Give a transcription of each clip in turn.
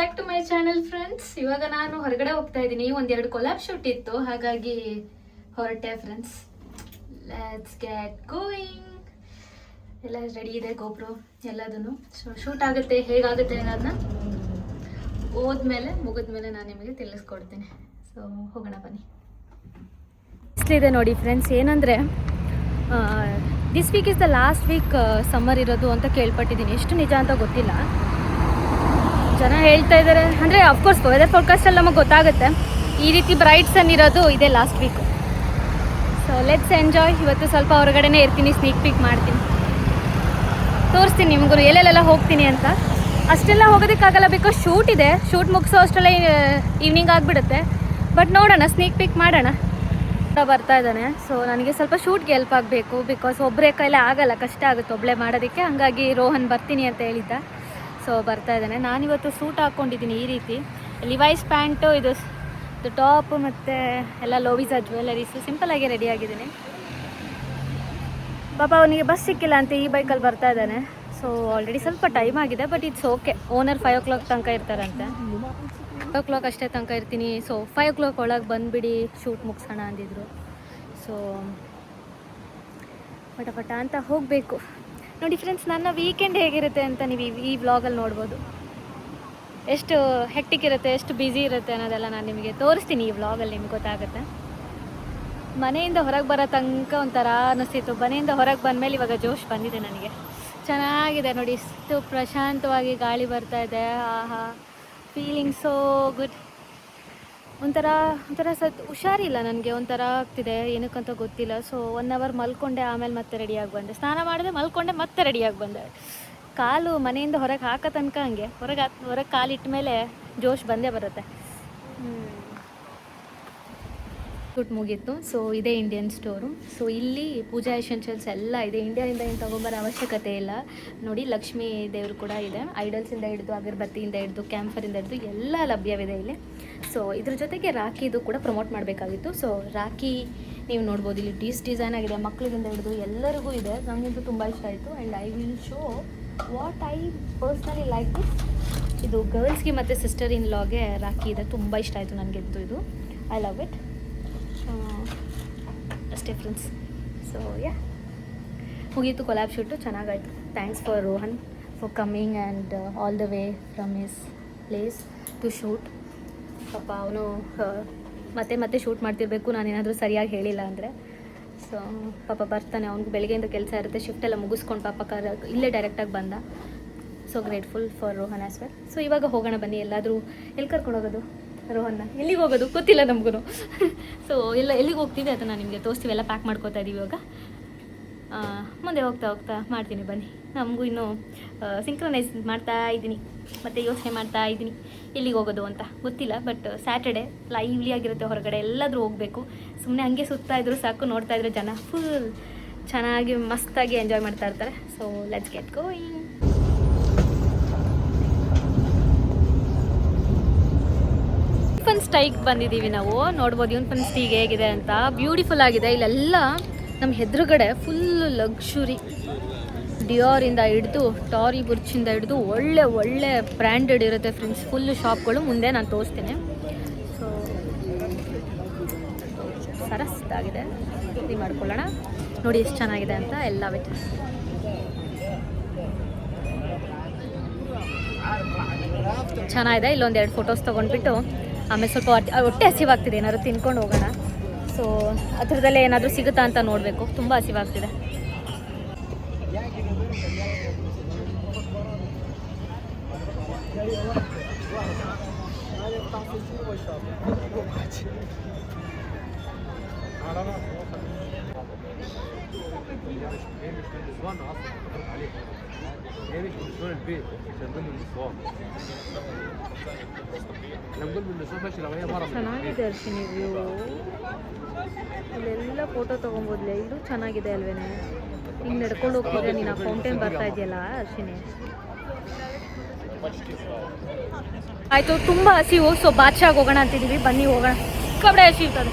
Back to my channel friends. ಇವಾಗ ನಾನು ಹೊರಗಡೆ ಹೋಗ್ತಾ ಇದ್ದೀನಿ. ಒಂದೆರಡು ಕೊಲಾಬ್ ಶೂಟ್ ಇತ್ತು, ಹಾಗಾಗಿ ಹೊರಟೆ ಫ್ರೆಂಡ್ಸ್. Let's get going. ಎಲ್ಲ ರೆಡಿ ಇದೆ, ಗೋಪ್ರೋ ಎಲ್ಲದನ್ನು. ಸೊ ಶೂಟ್ ಆಗುತ್ತೆ, ಹೇಗಾಗುತ್ತೆ ಅನ್ನೋದನ್ನ ಮುಗಿದ್ಮೇಲೆ ನಾನು ನಿಮಗೆ ತಿಳಿಸ್ಕೊಡ್ತೀನಿ. ಸೊ ಹೋಗೋಣ ಬನ್ನಿ. ಇದೆ ನೋಡಿ ಫ್ರೆಂಡ್ಸ್, ಏನಂದರೆ this week is the last week summer ಇರೋದು ಅಂತ ಕೇಳ್ಪಟ್ಟಿದ್ದೀನಿ. ಎಷ್ಟು ನಿಜ ಅಂತ ಗೊತ್ತಿಲ್ಲ. ಜನ ಹೇಳ್ತಾ ಇದ್ದಾರೆ, ಅಂದರೆ ಅಫ್ಕೋರ್ಸ್ ವೆದರ್ ಫೋರ್ಕಾಸ್ಟಲ್ಲಿ ನಮಗೆ ಗೊತ್ತಾಗುತ್ತೆ ಈ ರೀತಿ ಬ್ರೈಟ್ ಸನ್ ಇರೋದು ಇದೇ last week. So let's enjoy. ಇವತ್ತು ಸ್ವಲ್ಪ ಹೊರಗಡೆನೇ ಇರ್ತೀನಿ, ಸ್ನೀಕ್ ಪೀಕ್ ಮಾಡ್ತೀನಿ, ತೋರಿಸ್ತೀನಿ ನಿಮಗೂ ಎಲ್ಲೆಲ್ಲೆಲ್ಲ ಹೋಗ್ತೀನಿ ಅಂತ. ಅಷ್ಟೆಲ್ಲ ಹೋಗೋದಕ್ಕಾಗಲ್ಲ, ಬಿಕಾಸ್ ಶೂಟ್ ಇದೆ. ಶೂಟ್ ಮುಗಿಸೋ ಅಷ್ಟೆಲ್ಲ ಈವ್ನಿಂಗ್ ಆಗಿಬಿಡುತ್ತೆ. ಬಟ್ ನೋಡೋಣ, ಸ್ನೀಕ್ ಪೀಕ್ ಮಾಡೋಣ. ಬರ್ತಾ ಇದ್ದಾನೆ. ಸೊ ನನಗೆ ಸ್ವಲ್ಪ ಶೂಟ್ಗೆ ಹೆಲ್ಪ್ ಆಗಬೇಕು, ಬಿಕಾಸ್ ಒಬ್ಬರೇ ಕೈಲೇ ಆಗಲ್ಲ, ಕಷ್ಟ ಆಗುತ್ತೆ ಒಬ್ಬಳೇ ಮಾಡೋದಕ್ಕೆ. ಹಾಗಾಗಿ ರೋಹನ್ ಬರ್ತೀನಿ ಅಂತ ಹೇಳಿದ್ದ. ಸೊ ಬರ್ತಾ ಇದ್ದಾನೆ. ನಾನಿವತ್ತು ಸೂಟ್ ಹಾಕ್ಕೊಂಡಿದ್ದೀನಿ ಈ ರೀತಿ, ಲಿವೈಸ್ ಪ್ಯಾಂಟು, ಇದು ಟಾಪ್ ಮತ್ತು ಎಲ್ಲ ಲೋವಿಸಾ ಜ್ಯುವೆಲರೀಸು, ಸಿಂಪಲ್ಲಾಗಿ ರೆಡಿಯಾಗಿದ್ದೀನಿ. ಪಾಪ ಅವನಿಗೆ ಬಸ್ ಸಿಕ್ಕಿಲ್ಲ ಅಂತ ಈ ಬೈಕಲ್ಲಿ ಬರ್ತಾ ಇದ್ದಾನೆ. ಸೊ ಆಲ್ರೆಡಿ ಸ್ವಲ್ಪ ಟೈಮ್ ಆಗಿದೆ, but it's okay. Owner 5 o'clock ತನಕ ಇರ್ತಾರಂತೆ. 5 o'clock ಅಷ್ಟೇ ತನಕ ಇರ್ತೀನಿ. ಸೊ 5 o'clock ಒಳಗೆ ಬಂದುಬಿಡಿ, ಶೂಟ್ ಮುಗಿಸೋಣ ಅಂದಿದ್ರು. ಸೊ ಪಟ ಅಂತ ಹೋಗಬೇಕು. ನೋಡಿ ಫ್ರೆಂಡ್ಸ್, ನನ್ನ ವೀಕೆಂಡ್ ಹೇಗಿರುತ್ತೆ ಅಂತ ನೀವು ಈ ವ್ಲಾಗಲ್ಲಿ ನೋಡ್ಬೋದು. ಎಷ್ಟು ಹೆಕ್ಟಿಕ್ ಇರುತ್ತೆ, ಎಷ್ಟು ಬ್ಯುಸಿ ಇರುತ್ತೆ ಅನ್ನೋದೆಲ್ಲ ನಾನು ನಿಮಗೆ ತೋರಿಸ್ತೀನಿ ಈ ವ್ಲಾಗಲ್ಲಿ, ನಿಮ್ಗೆ ಗೊತ್ತಾಗುತ್ತೆ. ಮನೆಯಿಂದ ಹೊರಗೆ ಬರೋ ತನಕ ಒಂಥರ ಅನ್ನಿಸ್ತಿತ್ತು. ಮನೆಯಿಂದ ಹೊರಗೆ ಬಂದಮೇಲೆ ಇವಾಗ ಜೋಶ್ ಬಂದಿದೆ ನನಗೆ. ಚೆನ್ನಾಗಿದೆ ನೋಡಿ, ಇಷ್ಟು ಪ್ರಶಾಂತವಾಗಿ ಗಾಳಿ ಬರ್ತಾ ಇದೆ. ಆಹಾ, ಫೀಲಿಂಗ್ ಸೋ ಗುಡ್. ಒಂಥರ ಹುಷಾರಿಲ್ಲ ನನಗೆ, ಒಂಥರ ಆಗ್ತಿದೆ, ಏನಕ್ಕಂತ ಗೊತ್ತಿಲ್ಲ. ಸೊ 1 hour ಮಲ್ಕೊಂಡೆ, ಆಮೇಲೆ ಮತ್ತೆ ರೆಡಿಯಾಗಿ ಬಂದೆ. ಸ್ನಾನ ಮಾಡಿದೆ, ಮಲ್ಕೊಂಡೆ, ಮತ್ತೆ ರೆಡಿಯಾಗಿ ಬಂದೆ. ಕಾಲು ಮನೆಯಿಂದ ಹೊರಗೆ ಹಾಕೋ ತನಕ ಹಂಗೆ, ಹೊರಗೆ ಕಾಲಿಟ್ಟ ಮೇಲೆ ಜೋಶ್ ಬಂದೇ ಬರುತ್ತೆ. ಶೂಟ್ ಮುಗೀತು. ಸೊ ಇದೇ ಇಂಡಿಯನ್ ಸ್ಟೋರು. ಸೊ ಇಲ್ಲಿ ಪೂಜಾ ಎಸೆನ್ಷಿಯಲ್ಸ್ ಎಲ್ಲ ಇದೆ. ಇಂಡಿಯಾದಿಂದ ಏನು ತೊಗೊಂಬರೋ ಅವಶ್ಯಕತೆ ಇಲ್ಲ. ನೋಡಿ, ಲಕ್ಷ್ಮೀ ದೇವರು ಕೂಡ ಇದೆ. ಐಡಲ್ಸಿಂದ ಹಿಡಿದು, ಅಗರಬತ್ತಿಯಿಂದ ಹಿಡಿದು, ಕ್ಯಾಂಫರಿಂದ ಹಿಡಿದು ಎಲ್ಲ ಲಭ್ಯವಿದೆ ಇಲ್ಲಿ. ಸೊ ಇದ್ರ ಜೊತೆಗೆ ರಾಖಿದು ಕೂಡ ಪ್ರಮೋಟ್ ಮಾಡಬೇಕಾಗಿತ್ತು. ಸೊ ರಾಖಿ ನೀವು ನೋಡ್ಬೋದು, ಇಲ್ಲಿ ಡಿಸೈನ್ ಆಗಿದೆ, ಮಕ್ಕಳಿಂದ ಹಿಡಿದು ಎಲ್ಲರಿಗೂ ಇದೆ. ನನಗಂತೂ ತುಂಬ ಇಷ್ಟ ಆಯಿತು. And I will show what I personally like this. ಇದು ಗರ್ಲ್ಸ್ಗೆ ಮತ್ತು ಸಿಸ್ಟರ್ ಇನ್ ಲಾಗೆ ರಾಖಿ ಇದೆ. ತುಂಬ ಇಷ್ಟ ಆಯಿತು ನನಗೆಂತೂ ಇದು. I love it. ಅಷ್ಟೇ ಫ್ರೆಂಡ್ಸ್. ಸೊ ಮುಗೀತು ಕೊಲಾಬ್ ಶೂಟು, ಚೆನ್ನಾಗಾಯಿತು. Thanks for Rohan for coming and all the way from his place to shoot. ಪಾಪ ಅವನು ಮತ್ತೆ ಶೂಟ್ ಮಾಡ್ತಿರ್ಬೇಕು, ನಾನೇನಾದರೂ ಸರಿಯಾಗಿ ಹೇಳಿಲ್ಲ ಅಂದರೆ. ಸೊ ಪಾಪ ಬರ್ತಾನೆ, ಅವ್ನಿಗೆ ಬೆಳಗ್ಗೆಯಿಂದ ಕೆಲಸ ಇರುತ್ತೆ, ಶಿಫ್ಟ್ ಎಲ್ಲ ಮುಗಿಸ್ಕೊಂಡು ಪಾಪ ಇಲ್ಲೇ ಡೈರೆಕ್ಟಾಗಿ ಬಂದ. So grateful for Rohan as well. So ಇವಾಗ ಹೋಗೋಣ ಬನ್ನಿ. ಎಲ್ಲಾದರೂ ಎಲ್ಲಿ ಕರ್ಕೊಂಡು ಹೋಗೋದು ರೋಹನ್ನ? ಎಲ್ಲಿಗೆ ಹೋಗೋದು ಗೊತ್ತಿಲ್ಲ ನಮಗೂ. ಸೊ ಎಲ್ಲಿಗೆ ಹೋಗ್ತೀವಿ ಅದನ್ನು ನಾನು ನಿಮಗೆ ತೋರಿಸ್ತೀವಿ. ಎಲ್ಲ ಪ್ಯಾಕ್ ಮಾಡ್ಕೋತಾ ಇದ್ದೀವಿ ಇವಾಗ. ಮುಂದೆ ಹೋಗ್ತಾ ಮಾಡ್ತೀನಿ ಬನ್ನಿ. ನಮಗೂ ಇನ್ನೂ ಸಿಂಕ್ರನೈಸ್ ಮಾಡ್ತಾ ಇದ್ದೀನಿ, ಮತ್ತು ಯೋಚನೆ ಮಾಡ್ತಾ ಇದ್ದೀನಿ ಎಲ್ಲಿಗೆ ಹೋಗೋದು ಅಂತ ಗೊತ್ತಿಲ್ಲ. ಬಟ್ ಸ್ಯಾಟರ್ಡೆ ಲೈವ್ಲಿ ಆಗಿರುತ್ತೆ, ಹೊರಗಡೆ ಎಲ್ಲಾದರೂ ಹೋಗಬೇಕು. ಸುಮ್ಮನೆ ಹಂಗೆ ಸುತ್ತಾ ಇದ್ರು ಸಾಕು, ನೋಡ್ತಾ ಇದ್ರೆ ಜನ ಫುಲ್ ಚೆನ್ನಾಗಿ ಮಸ್ತಾಗಿ ಎಂಜಾಯ್ ಮಾಡ್ತಾ ಇರ್ತಾರೆ. So let's get going. ಯೂನ್ಫನ್ ಸ್ಟೈಗ್ ಬಂದಿದ್ದೀವಿ ನಾವು. ನೋಡ್ಬೋದು ಯೂನ್ಫನ್ ಸ್ಟೀಗ್ ಹೇಗಿದೆ ಅಂತ. ಬ್ಯೂಟಿಫುಲ್ ಆಗಿದೆ. ಇಲ್ಲೆಲ್ಲ ನಮ್ಮ ಎದುರುಗಡೆ ಫುಲ್ ಲಕ್ಸುರಿ, ಡಿಯೋರಿಂದ ಹಿಡಿದು, ಟಾರಿ ಬುರ್ಚಿಂದ ಹಿಡಿದು ಒಳ್ಳೆ ಬ್ರ್ಯಾಂಡೆಡ್ ಇರುತ್ತೆ ಫ್ರೆಂಡ್ಸ್. ಫುಲ್ ಶಾಪ್ಗಳು ಮುಂದೆ ನಾನು ತೋರಿಸ್ತೀನಿ. ಸೊ ಸರಸ್ತಾಗಿದೆ, ಇದು ಮಾಡ್ಕೊಳ್ಳೋಣ. ನೋಡಿ ಎಷ್ಟು ಚೆನ್ನಾಗಿದೆ ಅಂತ ಎಲ್ಲ ಬಿಟ್ಟು. ಚೆನ್ನಾಗಿದೆ. ಇಲ್ಲೊಂದೆರಡು ಫೋಟೋಸ್ ತೊಗೊಂಡ್ಬಿಟ್ಟು ಆಮೇಲೆ ಸ್ವಲ್ಪ ಹೊಟ್ಟೆ ಹಸಿವಾಗ್ತಿದೆ, ಏನಾದ್ರು ತಿನ್ಕೊಂಡು ಹೋಗೋಣ. ಸೊ ಅದರದಲ್ಲೇ ಏನಾದರೂ ಸಿಗುತ್ತಾ ಅಂತ ನೋಡಬೇಕು. ತುಂಬ ಹಸಿವಾಗ್ತಿದೆ. ಚೆನ್ನಾಗಿದೆ ಅರ್ಶಿನಿ ವ್ಯೂ. ಇಲ್ಲೆಲ್ಲ ಫೋಟೋ ತೊಗೊಬೋದ್ಲೆ. ಇದು ಚೆನ್ನಾಗಿದೆ ಅಲ್ವೇನೆ. ಹಿಂಗೆ ನಡ್ಕೊಂಡು ಹೋಗ್ತಿದ್ರೆ ನೀನು ಆ ಫೌಂಟೇನ್ ಬರ್ತಾ ಇದೆಯಲ್ಲ ಅರ್ಶಿನಿ. ಆಯಿತು, ತುಂಬ ಹಸಿವು. ಸೊ ಬಾದ್ಶಾಗ್ ಹೋಗೋಣ ಅಂತಿದ್ದೀವಿ. ಬನ್ನಿ ಹೋಗೋಣ. ಕಬಡೆ ಹಸಿ ಇರ್ತದೆ.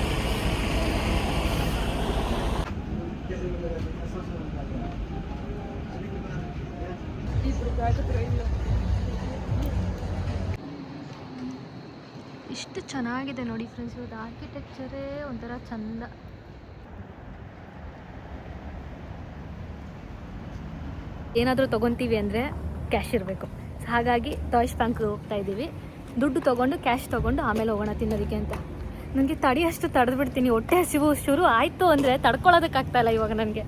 ಇಷ್ಟು ಚೆನ್ನಾಗಿದೆ ನೋಡಿ ಫ್ರೆಂಡ್ಸ್, ಇವತ್ತು ಆರ್ಕಿಟೆಕ್ಚರೇ ಒಂಥರ ಚಂದ. ಏನಾದರೂ ತೊಗೊತೀವಿ ಅಂದರೆ ಕ್ಯಾಶ್ ಇರಬೇಕು. ಹಾಗಾಗಿ ಟಾಯ್ಸ್ ಬ್ಯಾಂಕ್ಗೆ ಹೋಗ್ತಾ ಇದ್ದೀವಿ. ದುಡ್ಡು ತೊಗೊಂಡು ಕ್ಯಾಶ್ ತೊಗೊಂಡು ಆಮೇಲೆ ಹೋಗೋಣ ತಿನ್ನೋದಕ್ಕೆ ಅಂತ. ನನಗೆ ತಡೆಯಷ್ಟು ತಡೆದ್ಬಿಡ್ತೀನಿ. ಹೊಟ್ಟೆ ಹಸಿವು ಶುರು ಆಯಿತು ಅಂದರೆ ತಡ್ಕೊಳ್ಳೋದಕ್ಕಾಗ್ತಾಯಿಲ್ಲ ಇವಾಗ ನನಗೆ.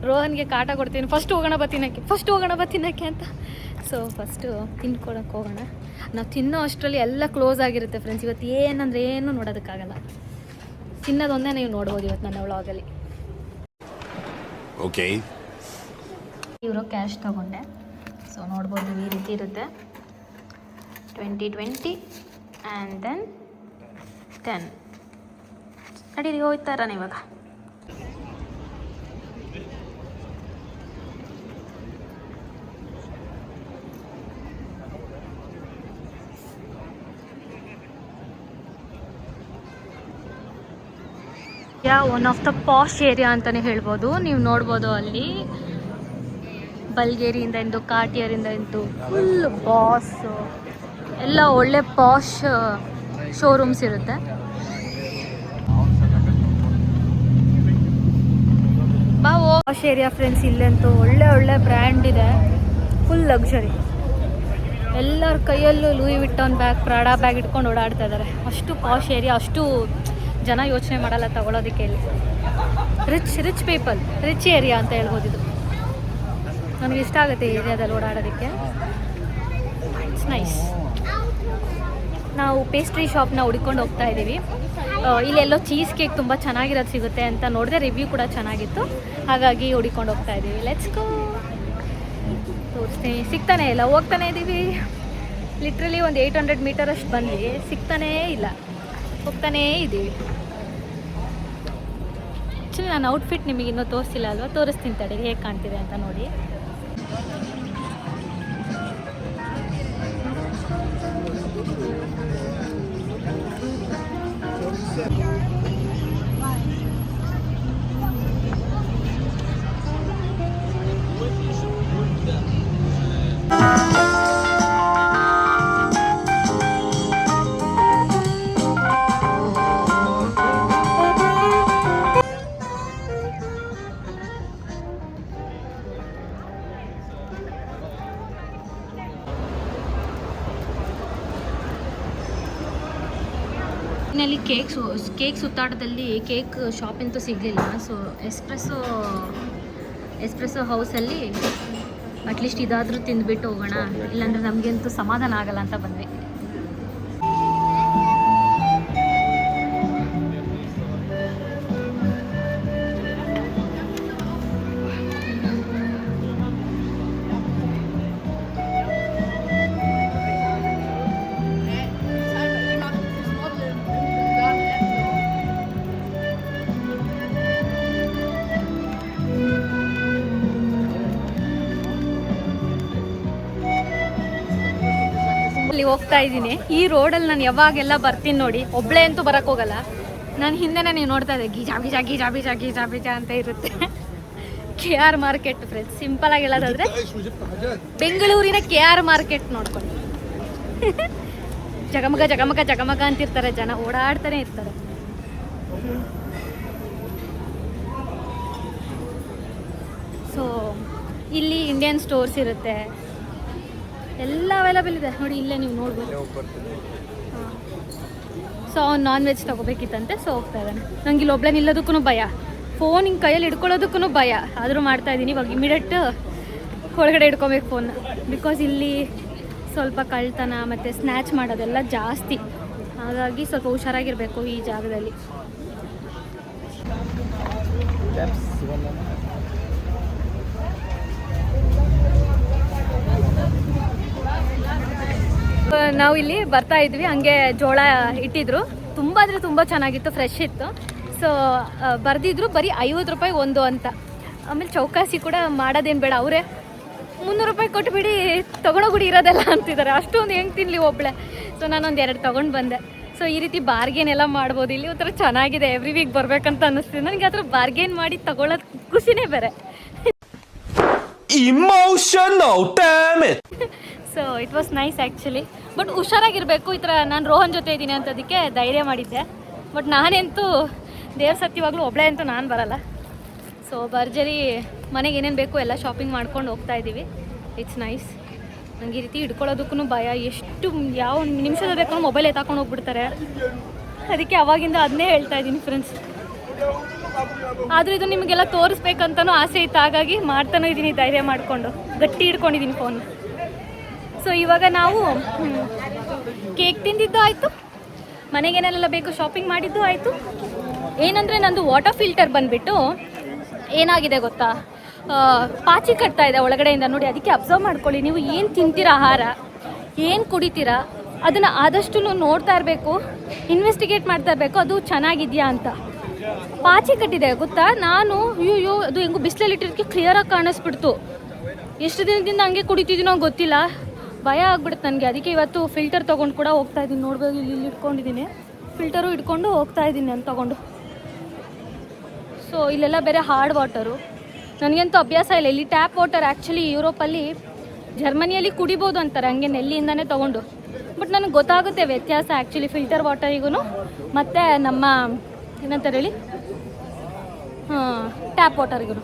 ರೋಹನ್ಗೆ ಕಾಟ ಕೊಡ್ತೀನಿ, ಫಸ್ಟ್ ಹೋಗೋಣ ಬತ್ತಿನಕ್ಕೆ ಅಂತ. ಸೊ ಫಸ್ಟು ತಿನ್ಕೊಳಕ್ಕೆ ಹೋಗೋಣ. ನಾವು ತಿನ್ನೋ ಅಷ್ಟರಲ್ಲಿ ಎಲ್ಲ ಕ್ಲೋಸ್ ಆಗಿರುತ್ತೆ ಫ್ರೆಂಡ್ಸ್. ಇವತ್ತು ಏನಂದರೆ ಏನು ನೋಡೋದಕ್ಕಾಗಲ್ಲ. ತಿನ್ನೋದೊಂದೇ ನೀವು ನೋಡ್ಬೋದು ಇವತ್ತು ನನ್ನ ವ್ಲಾಗಲ್ಲಿ. ಓಕೆ, ಇವರು ಕ್ಯಾಶ್ ತೊಗೊಂಡೆ. ಸೊ ನೋಡ್ಬೋದು ಈ ರೀತಿ ಇರುತ್ತೆ. 20 ಆ್ಯಂಡ್ ದೆನ್ 10. ನಡೀರಿ ಹೋಗ್ತಾರಾನೆ ಇವಾಗ. One of the posh area ಅಂತಲೇ ಹೇಳ್ಬೋದು. ನೀವು ನೋಡ್ಬೋದು ಅಲ್ಲಿ ಬಲ್ಗೇರಿಯಿಂದ ಇಂದು ಕಾರ್ಟಿಯರಿಂದ ಇಂದು ಫುಲ್ ಬಾಸ್ ಎಲ್ಲ ಒಳ್ಳೆ ಪಾಶ್ ಶೋರೂಮ್ಸ್ ಇರುತ್ತೆ. Posh area friends. ಇಲ್ಲಂತೂ ಒಳ್ಳೆ ಬ್ರ್ಯಾಂಡ್ ಇದೆ, ಫುಲ್ ಲಕ್ಸುರಿ. ಎಲ್ಲರ ಕೈಯಲ್ಲೂ Louis Vuitton bag, Prada bag ಇಟ್ಕೊಂಡು ಓಡಾಡ್ತಾ ಇದ್ದಾರೆ. ಅಷ್ಟು ಪಾಶ್ ಏರಿಯಾ, ಅಷ್ಟು ಜನ ಯೋಚನೆ ಮಾಡಲ್ಲ ತಗೊಳ್ಳೋದಕ್ಕೆ. ಇಲ್ಲಿ ರಿಚ್ ಪೀಪಲ್, ರಿಚ್ ಏರಿಯಾ ಅಂತ ಹೇಳ್ಬೋದು ಇದು. ನನಗೆ ಇಷ್ಟ ಆಗುತ್ತೆ ಈ ಏರಿಯಾದಲ್ಲಿ ಓಡಾಡೋದಕ್ಕೆ. It's nice. ನಾವು ಪೇಸ್ಟ್ರಿ ಶಾಪ್ನ ಹುಡ್ಕೊಂಡು ಹೋಗ್ತಾ ಇದ್ದೀವಿ. ಇಲ್ಲೆಲ್ಲೋ ಚೀಸ್ ಕೇಕ್ ತುಂಬ ಚೆನ್ನಾಗಿರೋದು ಸಿಗುತ್ತೆ ಅಂತ ನೋಡಿದೆ, ರಿವ್ಯೂ ಕೂಡ ಚೆನ್ನಾಗಿತ್ತು. ಹಾಗಾಗಿ ಹುಡ್ಕೊಂಡು ಹೋಗ್ತಾ ಇದ್ದೀವಿ. Let's go. ತೋರಿಸ್ತೀನಿ, ಸಿಗ್ತಾನೆ ಇಲ್ಲ, ಹೋಗ್ತಾನೆ ಇದ್ದೀವಿ. ಲಿಟ್ರಲಿ ಒಂದು 800 ಮೀಟರ್ ಅಷ್ಟು ಬಂದ್ವಿ, ಸಿಗ್ತಾನೇ ಇಲ್ಲ, ಹೋಗ್ತಾನೇ ಇದ್ದೀವಿ. ಆ್ಯಕ್ಚುಲಿ ನಾನು ಔಟ್ಫಿಟ್ ನಿಮಗೆ ಇನ್ನೂ ತೋರಿಸಿಲ್ಲ ಅಲ್ವಾ, ತೋರಿಸ್ತೀನಿ ತಡಿ ಹೇಗೆ ಕಾಣ್ತಿದೆ ಅಂತ ನೋಡಿ. ನಲ್ಲಿ ಕೇಕ್ ಸುತ್ತಾಟದಲ್ಲಿ ಕೇಕ್ ಶಾಪ್ ಅಂತೂ ಸಿಗಲಿಲ್ಲ. ಸೊ ಎಸ್ಪ್ರೆಸೋ ಹೌಸಲ್ಲಿ ಅಟ್ಲೀಸ್ಟ್ ಇದಾದರೂ ತಿಂದುಬಿಟ್ಟು ಹೋಗೋಣ, ಇಲ್ಲಾಂದರೆ ನಮಗಂತೂ ಸಮಾಧಾನ ಆಗಲ್ಲ ಅಂತ ಬಂದ್ವಿ. ಹೋಗ್ತಾ ಇದ್ದೀನಿ. ಈ ರೋಡಲ್ಲಿ ನಾನು ಯಾವಾಗೆಲ್ಲ ಬರ್ತೀನಿ ನೋಡಿ, ಒಬ್ಳೆ ಅಂತೂ ಬರಕ್ಕೆ ಹೋಗಲ್ಲ. ನಾನು ಹಿಂದೆನೇ ನೀವು ನೋಡ್ತಾ ಇದ್ದೆ, ಗೀಜಾ ಬೀಜಾ ಅಂತ ಇರುತ್ತೆ. KR market friends. ಸಿಂಪಲ್ ಆಗಿ ಹೇಳೋದಾದ್ರೆ ಬೆಂಗಳೂರಿನ KR ಮಾರ್ಕೆಟ್ ನೋಡ್ಕೊಂಡು ಜಗಮಗ ಅಂತಿರ್ತಾರೆ ಜನ, ಓಡಾಡ್ತಾನೆ ಇರ್ತಾರೆ. ಸೊ ಇಲ್ಲಿ ಇಂಡಿಯನ್ ಸ್ಟೋರ್ಸ್ ಇರುತ್ತೆ, ಎಲ್ಲ ಅವೈಲಬಲ್ ಇದೆ ನೋಡಿ, ಇಲ್ಲೇ ನೀವು ನೋಡ್ಬೋದು. ಸೊ ಅವ್ನು ನಾನ್ ವೆಜ್ ತೊಗೋಬೇಕಿತ್ತಂತೆ, ಸೊ ಹೋಗ್ತಾ ಇದ್ದಾನೆ. ನಂಗೆ ಇಲ್ಲಿ ಒಬ್ಳೆ ನಿಲ್ಲೋದಕ್ಕೂ ಭಯ, ಫೋನ್ ಹಿಂಗೆ ಕೈಯಲ್ಲಿ ಹಿಡ್ಕೊಳ್ಳೋದಕ್ಕೂ ಭಯ, ಆದರೂ ಮಾಡ್ತಾಯಿದ್ದೀನಿ. ಇವಾಗ ಇಮಿಡಿಯೇಟ್ ಒಳಗಡೆ ಹಿಡ್ಕೊಬೇಕು ಫೋನ್ನ, ಬಿಕಾಸ್ ಇಲ್ಲಿ ಸ್ವಲ್ಪ ಕಳ್ತನ ಮತ್ತು ಸ್ನ್ಯಾಚ್ ಮಾಡೋದೆಲ್ಲ ಜಾಸ್ತಿ. ಹಾಗಾಗಿ ಸ್ವಲ್ಪ ಹುಷಾರಾಗಿರಬೇಕು ಈ ಜಾಗದಲ್ಲಿ. ನಾವು ಇಲ್ಲಿ ಬರ್ತಾ ಇದ್ವಿ, ಹಂಗೆ ಜೋಳ ಇಟ್ಟಿದ್ರು, ತುಂಬ ಅಂದರೆ ತುಂಬ ಚೆನ್ನಾಗಿತ್ತು, ಫ್ರೆಶ್ ಇತ್ತು. ಸೊ ಬರೆದಿದ್ರು ಬರೀ 50 ರೂಪಾಯಿ ಒಂದು ಅಂತ. ಆಮೇಲೆ ಚೌಕಾಸಿ ಕೂಡ ಮಾಡೋದೇನು ಬೇಡ, ಅವರೇ 300 ರೂಪಾಯಿ ಕೊಟ್ಟುಬಿಡಿ ತೊಗೊಂಡೋಗ್ಬಿಡಿ ಇರೋದೆಲ್ಲ ಅಂತಿದ್ದಾರೆ. ಅಷ್ಟೊಂದು ಹೆಂಗೆ ತಿನ್ನಲಿ ಒಬ್ಬಳೆ. ಸೊ ನಾನೊಂದು 2 ತೊಗೊಂಡು ಬಂದೆ. ಸೊ ಈ ರೀತಿ ಬಾರ್ಗೇನ್ ಎಲ್ಲ ಮಾಡ್ಬೋದು ಇಲ್ಲಿ. ಒಂಥರ ಚೆನ್ನಾಗಿದೆ, ಎವ್ರಿ ವೀಕ್ ಬರಬೇಕಂತ ಅನ್ನಿಸ್ತಿದೆ ನನಗೆ. ಆ ಥರ ಬಾರ್ಗೇನ್ ಮಾಡಿ ತಗೊಳ್ಳೋದು ಖುಷಿನೇ ಬೇರೆ. Emotional damn it. So it was nice actually. But ಹುಷಾರಾಗಿರಬೇಕು, ಈ ಥರ ನಾನು ರೋಹನ್ ಜೊತೆ ಇದ್ದೀನಿ ಅಂತದಕ್ಕೆ ಧೈರ್ಯ ಮಾಡಿದ್ದೆ. ಬಟ್ ನಾನಂತೂ ದೇವ್ರ ಸತ್ಯವಾಗ್ಲೂ ಒಬ್ಬಳೇ ಅಂತೂ ನಾನು ಬರಲ್ಲ. ಸೊ ಭರ್ಜರಿ ಮನೆಗೆ ಏನೇನು ಬೇಕು ಎಲ್ಲ ಶಾಪಿಂಗ್ ಮಾಡ್ಕೊಂಡು ಹೋಗ್ತಾ ಇದ್ದೀವಿ. It's nice. ನನಗೆ ಈ ರೀತಿ ಹಿಡ್ಕೊಳ್ಳೋದಕ್ಕೂ ಭಯ, ಎಷ್ಟು ಯಾವ ನಿಮಿಷದ ಬೇಕು ಮೊಬೈಲ್ ಎತ್ತಾಕೊಂಡು ಹೋಗ್ಬಿಡ್ತಾರೆ. ಅದಕ್ಕೆ ಅವಾಗಿಂದ ಅದನ್ನೇ ಹೇಳ್ತಾ ಇದ್ದೀನಿ ಫ್ರೆಂಡ್ಸ್. ಆದರೂ ಇದು ನಿಮಗೆಲ್ಲ ತೋರಿಸ್ಬೇಕಂತನೂ ಆಸೆ ಇತ್ತು, ಹಾಗಾಗಿ ಮಾಡ್ತಾನೂ ಇದ್ದೀನಿ ಧೈರ್ಯ ಮಾಡಿಕೊಂಡು, ಗಟ್ಟಿ ಹಿಡ್ಕೊಂಡಿದ್ದೀನಿ ಫೋನ್. ಸೊ ಇವಾಗ ನಾವು ಕೇಕ್ ತಿಂದಿದ್ದು ಆಯಿತು, ಮನೆಗೇನೆಲ್ಲ ಬೇಕು ಶಾಪಿಂಗ್ ಮಾಡಿದ್ದು ಆಯಿತು. ಏನಂದರೆ ನಂದು ವಾಟರ್ ಫಿಲ್ಟರ್ ಬಂದುಬಿಟ್ಟು ಏನಾಗಿದೆ ಗೊತ್ತಾ, ಪಾಚಿ ಕಟ್ತಾ ಇದೆ ಒಳಗಡೆಯಿಂದ ನೋಡಿ. ಅದಕ್ಕೆ ಅಬ್ಸರ್ವ್ ಮಾಡ್ಕೊಳ್ಳಿ, ನೀವು ಏನು ತಿಂತೀರಾ, ಆಹಾರ ಏನು ಕುಡಿತೀರಾ ಅದನ್ನು ಆದಷ್ಟು ನೋಡ್ತಾ ಇರಬೇಕು, ಇನ್ವೆಸ್ಟಿಗೇಟ್ ಮಾಡ್ತಾ ಇರಬೇಕು, ಅದು ಚೆನ್ನಾಗಿದೆಯಾ ಅಂತ. ಪಾಚಿ ಕಟ್ಟಿದೆ ಗೊತ್ತಾ, ನಾನು ಅಯ್ಯೋ ಅದು ಹೆಂಗೋ ಬಿಸಿಲಲ್ಲಿ ಇಟ್ಟಿದ್ದಕ್ಕೆ ಕ್ಲಿಯರಾಗಿ ಕಾಣಿಸ್ಬಿಡ್ತು. ಎಷ್ಟು ದಿನದಿಂದ ಹಂಗೆ ಕುಡಿತಿದ್ದೀನೋ ಗೊತ್ತಿಲ್ಲ, ಭಯ ಆಗ್ಬಿಡುತ್ತೆ ನನಗೆ. ಅದಕ್ಕೆ ಇವತ್ತು ಫಿಲ್ಟರ್ ತೊಗೊಂಡು ಕೂಡ ಹೋಗ್ತಾ ಇದ್ದೀನಿ. ನೋಡ್ಬೋದು ಇಲ್ಲಿ ಇಟ್ಕೊಂಡಿದ್ದೀನಿ, ಫಿಲ್ಟರು ಇಟ್ಕೊಂಡು ಹೋಗ್ತಾ ಇದ್ದೀನಿ ನಾನು ತೊಗೊಂಡು. ಸೊ ಇಲ್ಲೆಲ್ಲ ಬೇರೆ ಹಾರ್ಡ್ ವಾಟರು, ನನಗಂತೂ ಅಭ್ಯಾಸ ಇಲ್ಲ. ಇಲ್ಲಿ ಟ್ಯಾಪ್ ವಾಟರ್ ಆ್ಯಕ್ಚುಲಿ ಯುರೋಪಲ್ಲಿ, ಜರ್ಮನಿಯಲ್ಲಿ ಕುಡಿಬೋದು ಅಂತಾರೆ ಹಂಗೆ ನೆಲ್ಲಿಯಿಂದನೇ ತೊಗೊಂಡು. ಬಟ್ ನನಗೆ ಗೊತ್ತಾಗುತ್ತೆ ವ್ಯತ್ಯಾಸ ಆ್ಯಕ್ಚುಲಿ ಫಿಲ್ಟರ್ ವಾಟರಿಗೂ ಮತ್ತು ನಮ್ಮ ಏನಂತಾರೆ ಹೇಳಿ ಟ್ಯಾಪ್ ವಾಟರ್ಗೂ.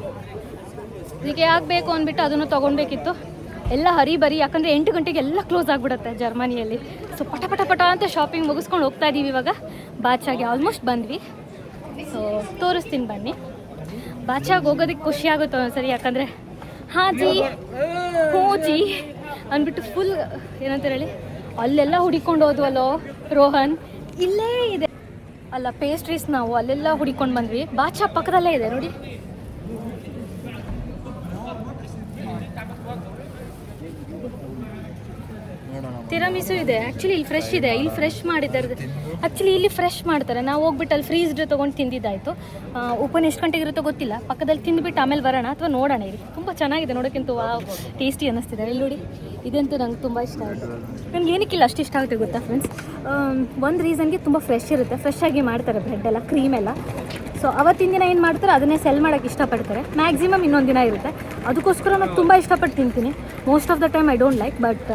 ಇದಕ್ಕೆ ಆಗಬೇಕು ಅಂದ್ಬಿಟ್ಟು ಅದನ್ನು ತೊಗೊಳ್ಬೇಕಿತ್ತು. ಎಲ್ಲ ಹರಿಬರಿ, ಯಾಕಂದರೆ 8 ಗಂಟೆಗೆ ಎಲ್ಲ ಕ್ಲೋಸ್ ಆಗಿಬಿಡುತ್ತೆ ಜರ್ಮನಿಯಲ್ಲಿ. ಸೊ ಪಟ ಪಟ ಪಟ ಅಂತ ಶಾಪಿಂಗ್ ಮುಗಿಸ್ಕೊಂಡು ಹೋಗ್ತಾ ಇದ್ದೀವಿ. ಇವಾಗ ಬಾಚಾಗೆ ಆಲ್ಮೋಸ್ಟ್ ಬಂದ್ವಿ. ಸೊ ತೋರಿಸ್ತೀನಿ ಬನ್ನಿ. ಬಾಚಾಗೆ ಹೋಗೋದಕ್ಕೆ ಖುಷಿ ಆಗುತ್ತೆ ಒಂದ್ಸರಿ, ಯಾಕಂದರೆ ಹಾಂ ಜಿ ಹ್ಞೂ ಜಿ ಅಂದ್ಬಿಟ್ಟು ಫುಲ್ ಏನಂತಾರೆ ಹೇಳಿ, ಅಲ್ಲೆಲ್ಲ ಹುಡಿಕೊಂಡು ಹೋದ್ವಲ್ಲೋ ರೋಹನ್. ಇಲ್ಲೇ ಇದೆ ಅಲ್ಲ ಪೇಸ್ಟ್ರೀಸ್, ನಾವು ಅಲ್ಲೆಲ್ಲ ಹುಡಿಕೊಂಡು ಬಂದ್ವಿ. ಬಾಚಾ ಪಕ್ಕದಲ್ಲೇ ಇದೆ ನೋಡಿ. ತಿರಾಮಿಸು ಇದೆ ಆ್ಯಕ್ಚುಲಿ, ಇಲ್ಲಿ ಫ್ರೆಶ್ ಇದೆ, ಇಲ್ಲಿ ಫ್ರೆಶ್ ಮಾಡಿದ್ದಾರೆ ಆ್ಯಕ್ಚುಲಿ. ಇಲ್ಲಿ ಫ್ರೆಶ್ ಮಾಡ್ತಾರೆ, ನಾವು ಹೋಗ್ಬಿಟ್ಟು ಅಲ್ಲಿ ಫ್ರೀಸ್ಡ್ ತೊಗೊಂಡು ತಿಂದಿದ್ದಾಯಿತು. ಓಪನ್ ಎಷ್ಟು ಗಂಟೆಗೆ ಇರುತ್ತೋ ಗೊತ್ತಿಲ್ಲ, ಪಕ್ಕದಲ್ಲಿ ತಿಂದುಬಿಟ್ಟು ಆಮೇಲೆ ಬರೋಣ ಅಥವಾ ನೋಡೋಣ. ಇಲ್ಲಿ ತುಂಬ ಚೆನ್ನಾಗಿದೆ ನೋಡೋಕ್ಕಿಂತ, ಟೇಸ್ಟಿ ಅನ್ನಿಸ್ತಿದೆ. ಇಲ್ಲಿ ನೋಡಿ, ಇದಂತೂ ನಂಗೆ ತುಂಬ ಇಷ್ಟ ಆಯಿತು. ನನಗೆ ಏನಕ್ಕಿಲ್ಲ ಅಷ್ಟು ಇಷ್ಟ ಆಗುತ್ತೆ ಗೊತ್ತಾ ಫ್ರೆಂಡ್ಸ್, ಒಂದು ರೀಸನ್ಗೆ ತುಂಬ ಫ್ರೆಶ್ ಇರುತ್ತೆ, ಫ್ರೆಶ್ ಆಗಿ ಮಾಡ್ತಾರೆ ಬ್ರೆಡ್ ಎಲ್ಲ, ಕ್ರೀಮ್ ಎಲ್ಲ. ಸೊ ಅವತ್ತಿನ ದಿನ ಏನು ಮಾಡ್ತಾರೆ ಅದನ್ನೇ ಸೆಲ್ ಮಾಡೋಕ್ಕೆ ಇಷ್ಟಪಡ್ತಾರೆ. ಮ್ಯಾಕ್ಸಿಮಮ್ ಇನ್ನೊಂದು ದಿನ ಇರುತ್ತೆ, ಅದಕ್ಕೋಸ್ಕರ ನಾನು ತುಂಬ ಇಷ್ಟಪಟ್ಟು ತಿಂತೀನಿ. Most of the time I don't like, but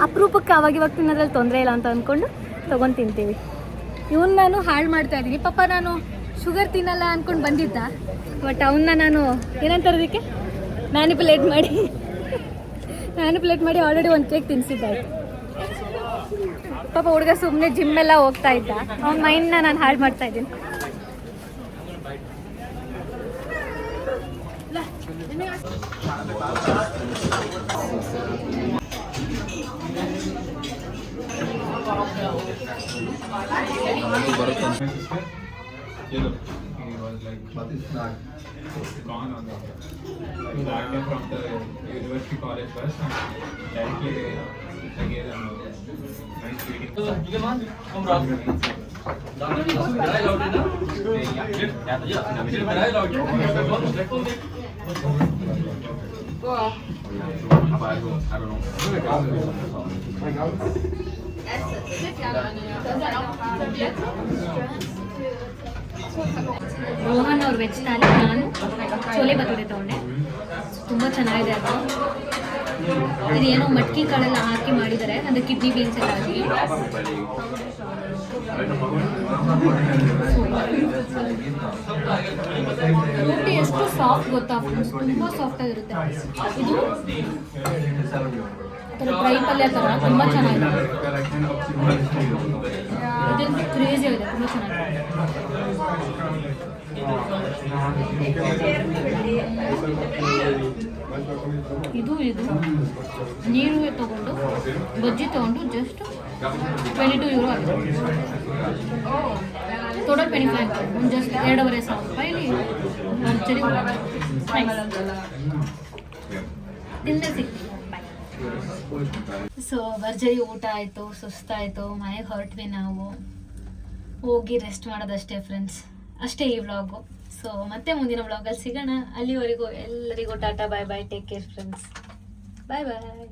ಅಪರೂಪಕ್ಕೆ ಆವಾಗ ತಿನ್ನೋದ್ರಲ್ಲಿ ತೊಂದರೆ ಇಲ್ಲ ಅಂತ ಅಂದ್ಕೊಂಡು ತೊಗೊಂಡು ತಿಂತೀವಿ. ಇವನ್ನ ನಾನು ಹಾಳು ಮಾಡ್ತಾ ಇದ್ದೀನಿ. ಪಾಪ ನಾನು ಶುಗರ್ ತಿನ್ನಲ್ಲ ಅಂದ್ಕೊಂಡು ಬಂದಿದ್ದ, ಬಟ್ ಅವನ್ನ ನಾನು ಏನಂತಾರೋದಕ್ಕೆ ಮ್ಯಾನಿಪುಲೇಟ್ ಮಾಡಿ ಆಲ್ರೆಡಿ ಒಂದು ಕೇಕ್ ತಿನ್ನಿಸಿದ್ದಾಯ್ತು. ಪಾಪ ಹುಡುಗ ಸುಮ್ಮನೆ ಜಿಮ್ಮೆಲ್ಲ ಹೋಗ್ತಾ ಇದ್ದ, ಅವ್ನ ಮೈಂಡ್ನ ನಾನು ಹಾಳು ಮಾಡ್ತಾ ಇದ್ದೀನಿ. He was like gone on the back from the university college bus and directly I gave them nice greeting. Rohan ಅವ್ರು ವೆಜ್ ತಾಲಿ, ನಾನು ಚೋಲೆ ಬತೂರೆ ತೊಗೊಂಡೆ. ತುಂಬ ಚೆನ್ನಾಗಿದೆ ಅದು. ಇದು ಏನೋ ಮಟ್ಕಿ ಕಾಳೆಲ್ಲ ಹಾಕಿ ಮಾಡಿದ್ದಾರೆ, ಅಂದರೆ ಕಿಡ್ನಿ ಬೀನ್ಸ್ ಎಲ್ಲ ಹಾಕಿ. ರೊಟ್ಟಿ ಎಷ್ಟು ಸಾಫ್ಟ್ ಗೊತ್ತಾ ಫ್ರೆಂಡ್ಸ್, ತುಂಬ ಸಾಫ್ಟಾಗಿರುತ್ತೆ. ಇದು ಫ್ರೈ ಪಲ್ಯ ಥರ ತುಂಬ ಚೆನ್ನಾಗಿದೆ. ಇದಂತೂ ಕ್ರೇಜಿ ಆಗಿದೆ, ತುಂಬ ಚೆನ್ನಾಗಿದೆ. ಇದು ನೀರು ತಗೊಂಡು ಬಜ್ಜಿ ತಗೊಂಡು ಜಸ್ಟ್ 22 ಯೂರೋ ಆಗಿದೆ. ಟೋಟಲ್ 25, ಒಂದು ಜಸ್ಟ್ 2,500 ರೂಪಾಯಿಲಿ ತಿಂದೇ ಸಿಗ್ತೀವಿ. ಸೊ ಭರ್ಜರಿ ಊಟ ಆಯಿತು, ಸುಸ್ತಾಯಿತು, ಮನೆಗೆ ಹೊರಟ್ವಿ ನಾವು. ಹೋಗಿ ರೆಸ್ಟ್ ಮಾಡೋದಷ್ಟೇ ಫ್ರೆಂಡ್ಸ್, ಅಷ್ಟೇ ಈ ವ್ಲಾಗು. ಸೊ ಮತ್ತೆ ಮುಂದಿನ ವ್ಲಾಗಲ್ಲಿ ಸಿಗೋಣ. ಅಲ್ಲಿವರೆಗೂ ಎಲ್ಲರಿಗೂ ಟಾಟಾ, ಬಾಯ್ ಬಾಯ್, ಟೇಕ್ ಕೇರ್ ಫ್ರೆಂಡ್ಸ್, ಬಾಯ್ ಬಾಯ್.